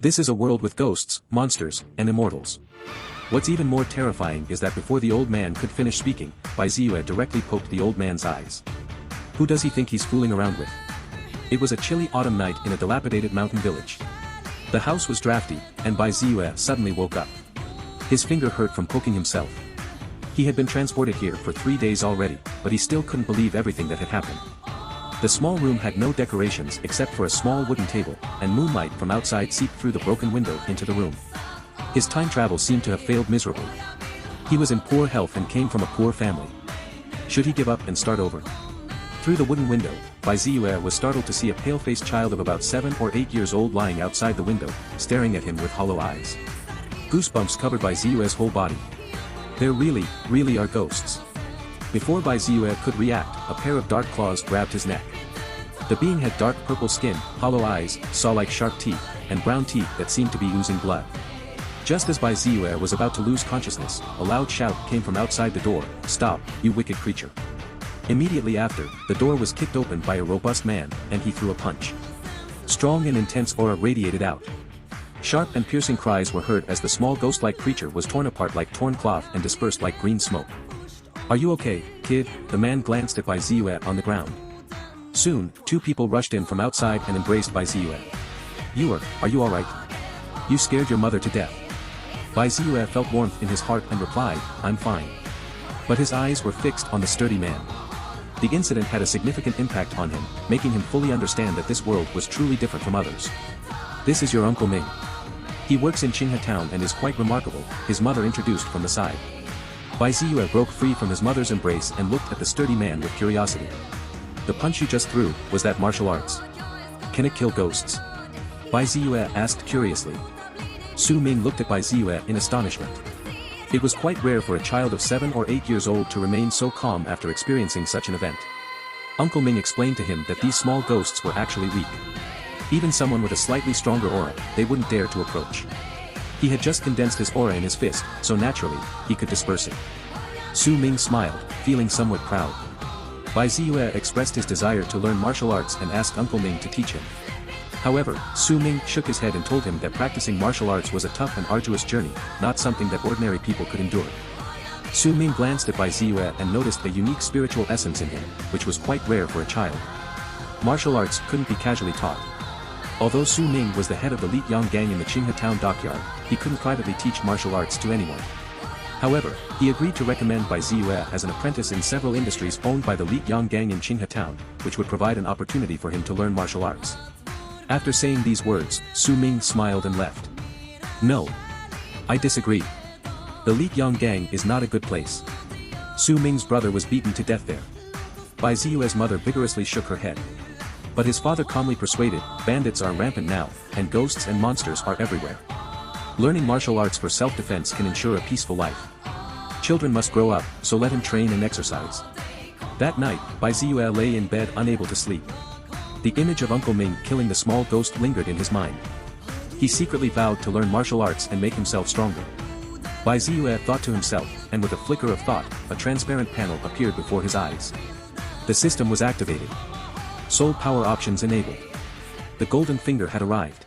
This is a world with ghosts, monsters, and immortals. What's even more terrifying is that before the old man could finish speaking, Bai Ziyue directly poked the old man's eyes. Who does he think he's fooling around with? It was a chilly autumn night in a dilapidated mountain village. The house was drafty, and Bai Ziyue suddenly woke up. His finger hurt from poking himself. He had been transported here for 3 days already, but he still couldn't believe everything that had happened. The small room had no decorations except for a small wooden table, and moonlight from outside seeped through the broken window into the room. His time travel seemed to have failed miserably. He was in poor health and came from a poor family. Should he give up and start over? Through the wooden window, Bai Ziyue was startled to see a pale-faced child of about 7 or 8 years old lying outside the window, staring at him with hollow eyes. Goosebumps covered Bai Ziyue's whole body. There really are ghosts. Before Bai Ziyue could react, a pair of dark claws grabbed his neck. The being had dark purple skin, hollow eyes, saw-like sharp teeth, and brown teeth that seemed to be oozing blood. Just as Bai Ziyue was about to lose consciousness, a loud shout came from outside the door, "Stop, you wicked creature." Immediately after, the door was kicked open by a robust man, and he threw a punch. Strong and intense aura radiated out. Sharp and piercing cries were heard as the small ghost-like creature was torn apart like torn cloth and dispersed like green smoke. "Are you okay, kid?" The man glanced at Bai Ziyue on the ground. Soon, 2 people rushed in from outside and embraced Bai Ziyue. Are you alright? You scared your mother to death." Bai Ziyue felt warmth in his heart and replied, "I'm fine." But his eyes were fixed on the sturdy man. The incident had a significant impact on him, making him fully understand that this world was truly different from others. "This is your Uncle Ming. He works in Qinghe Town and is quite remarkable," his mother introduced from the side. Bai Ziyue broke free from his mother's embrace and looked at the sturdy man with curiosity. "The punch you just threw, was that martial arts? Can it kill ghosts?" Bai Ziyue asked curiously. Su Ming looked at Bai Ziyue in astonishment. It was quite rare for a child of 7 or 8 years old to remain so calm after experiencing such an event. Uncle Ming explained to him that these small ghosts were actually weak. Even someone with a slightly stronger aura, they wouldn't dare to approach. He had just condensed his aura in his fist, so naturally, he could disperse it. Su Ming smiled, feeling somewhat proud. Bai Ziyue expressed his desire to learn martial arts and asked Uncle Ming to teach him. However, Su Ming shook his head and told him that practicing martial arts was a tough and arduous journey, not something that ordinary people could endure. Su Ming glanced at Bai Ziyue and noticed a unique spiritual essence in him, which was quite rare for a child. Martial arts couldn't be casually taught. Although Su Ming was the head of the Lijiang gang in the Qinghe Town dockyard, he couldn't privately teach martial arts to anyone. However, he agreed to recommend Bai Ziyue as an apprentice in several industries owned by the Lijiang gang in Qinghe Town, which would provide an opportunity for him to learn martial arts. After saying these words, Su Ming smiled and left. "No. I disagree. The Lijiang gang is not a good place. Su Ming's brother was beaten to death there." Bai Ziyue's mother vigorously shook her head. But his father calmly persuaded, "Bandits are rampant now, and ghosts and monsters are everywhere. Learning martial arts for self-defense can ensure a peaceful life. Children must grow up, so let him train and exercise." That night, Bai Ziyue lay in bed unable to sleep. The image of Uncle Ming killing the small ghost lingered in his mind. He secretly vowed to learn martial arts and make himself stronger. Bai Ziyue thought to himself, and with a flicker of thought, a transparent panel appeared before his eyes. The system was activated. Soul power options enabled. The golden finger had arrived.